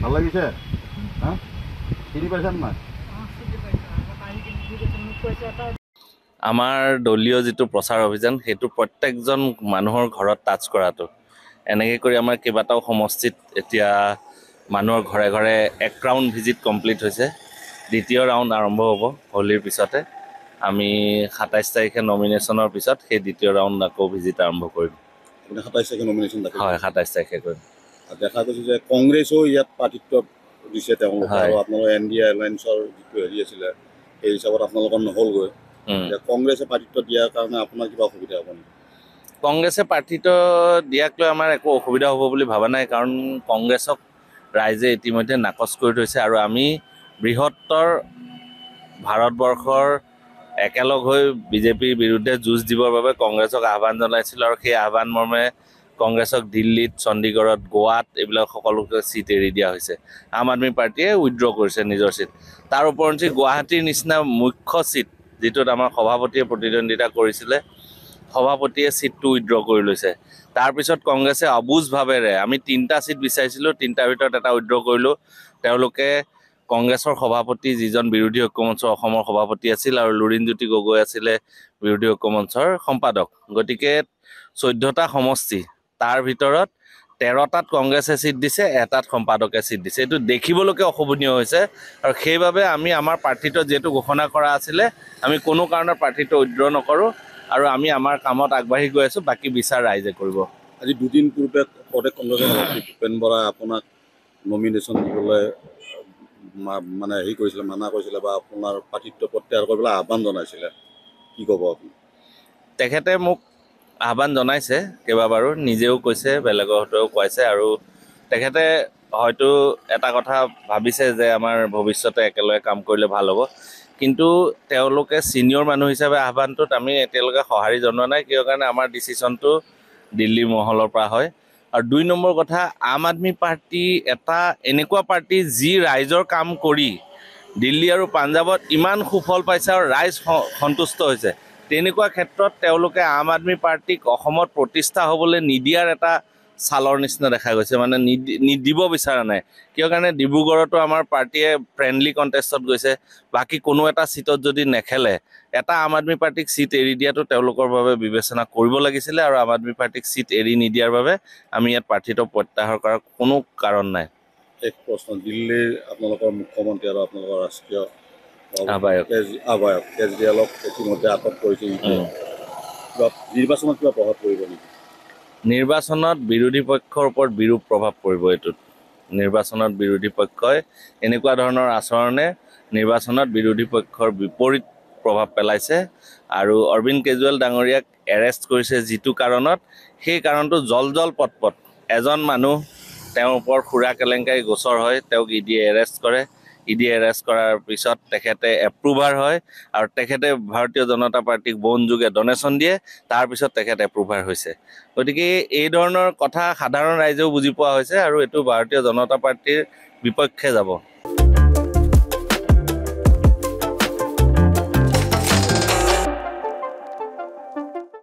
ভাল লাগিছে হা চিনি পাইছা নাই আমাৰ দলীয় যিটো প্ৰচাৰ অভিযান সেইটো প্ৰত্যেকজন মানুহৰ ঘৰত টাচ কৰাটো এনেকৈ কৰি আমাৰ কেইবাটাও সমষ্টিত এতিয়া মানুহৰ ঘৰে ঘৰে এক ৰাউণ্ড ভিজিট কমপ্লিট হৈছে দ্বিতীয় ৰাউণ্ড আৰম্ভ হ'ব হোলীৰ পিছতে আমি ২৭ তাৰিখে নমিনেশ্যনৰ পিছত সেই দ্বিতীয় ৰাউণ্ড আকৌ ভিজিট আৰম্ভ কৰিম আপুনি ২৭ তাৰিখে নমিনেশ্যন দাখিল হয় ২৭ তাৰিখে কৰিম দেখা গৈছে যে কংগ্ৰেছেও ইয়াত প্ৰাৰ্থিত্ব দিছে তেওঁলোকে আৰু আপোনালোকৰ NDA এলায়েন্সৰ যিটো হেৰি আছিলে সেই হিচাপত আপোনালোকৰ নহ'লগৈ কংগ্ৰেছে প্ৰাৰ্থিত্ব দিয়াৰ কাৰণে আপোনাৰ কিবা অসুবিধা হ'ব নেকি কংগ্ৰেছে প্ৰাৰ্থিত্ব দিয়াক লৈ আমাৰ একো অসুবিধা হ'ব বুলি ভবা নাই কাৰণ কংগ্ৰেছক ৰাইজে ইতিমধ্যে নাকচ কৰি থৈছে আৰু আমি বৃহত্তৰ ভাৰতবৰ্ষৰ একেলগ হৈ বিজেপিৰ বিৰুদ্ধে যুঁজ দিবৰ বাবে কংগ্ৰেছক আহ্বান জনাইছিলোঁ আৰু সেই আহ্বান মৰ্মে কংগ্ৰেছক দিল্লীত চণ্ডীগড়ত গোৱাত এইবিলাক সকলোকে ছিট এৰি দিয়া হৈছে আম আদমি পাৰ্টীয়ে উইথড্ৰ কৰিছে নিজৰ ছিট তাৰ ওপৰঞ্চি গুৱাহাটীৰ নিচিনা মুখ্য ছিট যিটোত আমাৰ সভাপতিয়ে প্ৰতিদ্বন্দ্বিতা কৰিছিলে সভাপতিয়ে ছিটটো উইথড্ৰ কৰি লৈছে তাৰপিছত কংগ্ৰেছে অবুজভাৱেৰে আমি ৩টা ছিট বিচাৰিছিলোঁ ৩টাৰ ভিতৰত এটা উইথড্ৰ কৰিলোঁ তেওঁলোকে কংগ্ৰেছৰ সভাপতি যিজন বিৰোধী ঐক্যমঞ্চৰ অসমৰ সভাপতি আছিল আৰু লুৰিণজ্যোতি গগৈ আছিলে বিৰোধী ঐক্যমঞ্চৰ সম্পাদক গতিকে ১৪টা সমষ্টি তাৰ ভিতৰত ১৩টাত কংগ্ৰেছে ছিট দিছে এটাত সম্পাদকে ছিট দিছে এইটো দেখিবলৈকে অশোভনীয় হৈছে আৰু সেইবাবে আমি আমাৰ প্ৰাৰ্থিত্ব যিহেতু ঘোষণা কৰা আছিলে আমি কোনো কাৰণত প্ৰাৰ্থিত্ব উইথড্ৰ নকৰোঁ আৰু আমি আমাৰ কামত আগবাঢ়ি গৈ আছোঁ বাকী বিচাৰ ৰাইজে কৰিব আজি দুদিন পূৰ্বে প্ৰদেশ কংগ্ৰেছৰ সভাপতি ভূপেন বৰাই আপোনাক নমিনেশ্যন দিবলৈ মানে হেৰি কৰিছিলে মানা কৰিছিলে বা আপোনাৰ প্ৰাৰ্থিত্ব প্ৰত্যাহাৰ কৰিবলৈ আহ্বান জনাইছিলে কি ক'ব আপুনি তেখেতে মোক আহ্বান জনাইছে কেইবাবাৰো নিজেও কৈছে বেলেগৰ হতেও কৈছে আৰু তেখেতে হয়তো এটা কথা ভাবিছে যে আমাৰ ভৱিষ্যতে একেলগে কাম কৰিলে ভাল হ'ব কিন্তু তেওঁলোকে ছিনিয়ৰ মানুহ হিচাপে আহ্বানটোত আমি এতিয়ালৈকে সঁহাৰি জনোৱা নাই কিয় কাৰণে আমাৰ ডিচিশ্যনটো দিল্লী মহলৰ পৰা হয় আৰু ২ নম্বৰ কথা আম আদমি পাৰ্টি এটা এনেকুৱা পাৰ্টি যি ৰাইজৰ কাম কৰি দিল্লী আৰু পাঞ্জাৱত ইমান সুফল পাইছে আৰু ৰাইজ সন্তুষ্ট হৈছে তেনেকুৱা ক্ষেত্ৰত তেওঁলোকে আম আদমি পাৰ্টিক অসমত প্ৰতিষ্ঠা হ'বলৈ নিদিয়াৰ এটা ছালৰ নিচিনা দেখা গৈছে মানে নিদিব বিচৰা নাই কিয় কাৰণে ডিব্ৰুগড়তো আমাৰ পাৰ্টিয়ে ফ্ৰেণ্ডলি কণ্টেষ্টত গৈছে বাকী কোনো এটা ছিটত যদি নেখেলে এটা আম আদমি পাৰ্টিক ছিট এৰি দিয়াটো তেওঁলোকৰ বাবে বিবেচনা কৰিব লাগিছিলে আৰু আম আদমি পাৰ্টিক ছিট এৰি নিদিয়াৰ বাবে আমি ইয়াত প্ৰাৰ্থিত্ব প্ৰত্যাহাৰ কৰাৰ কোনো কাৰণ নাই এক প্ৰশ্ন দিল্লীৰ আপোনালোকৰ মুখ্যমন্ত্ৰী আৰু আপোনালোকৰ ৰাষ্ট্ৰীয় আহ্বায়ক কেজৰিৱালক ইতিমধ্যে আটক কৰিছে নিৰ্বাচনত কিবা প্ৰভাৱ পৰিব নেকি নিৰ্বাচনত বিৰোধী পক্ষৰ ওপৰত বিৰূপ প্ৰভাৱ পৰিব এইটোত নিৰ্বাচনত বিৰোধী পক্ষই এনেকুৱা ধৰণৰ আচৰণে নিৰ্বাচনত বিৰোধী পক্ষৰ বিপৰীত প্ৰভাৱ পেলাইছে আৰু অৰবিন্দ কেজৰিৱাল ডাঙৰীয়াক এৰেষ্ট কৰিছে যিটো কাৰণত সেই কাৰণটো জল পটপট এজন মানুহ তেওঁৰ ওপৰত সুৰা কেলেংকাৰী গোচৰ হয় তেওঁক ইডিয়ে এৰেষ্ট কৰে ইডিয়ে এৰেষ্ট কৰাৰ পিছত তেখেতে এপ্ৰুভাৰ হয় আৰু তেখেতে ভাৰতীয় জনতা পাৰ্টিক বন যোগে ডনেশ্যন দিয়ে তাৰপিছত তেখেত এপ্ৰুভাৰ হৈছে গতিকে এই ধৰণৰ কথা সাধাৰণ ৰাইজেও বুজি পোৱা হৈছে আৰু এইটো ভাৰতীয় জনতা পাৰ্টিৰ বিপক্ষে যাব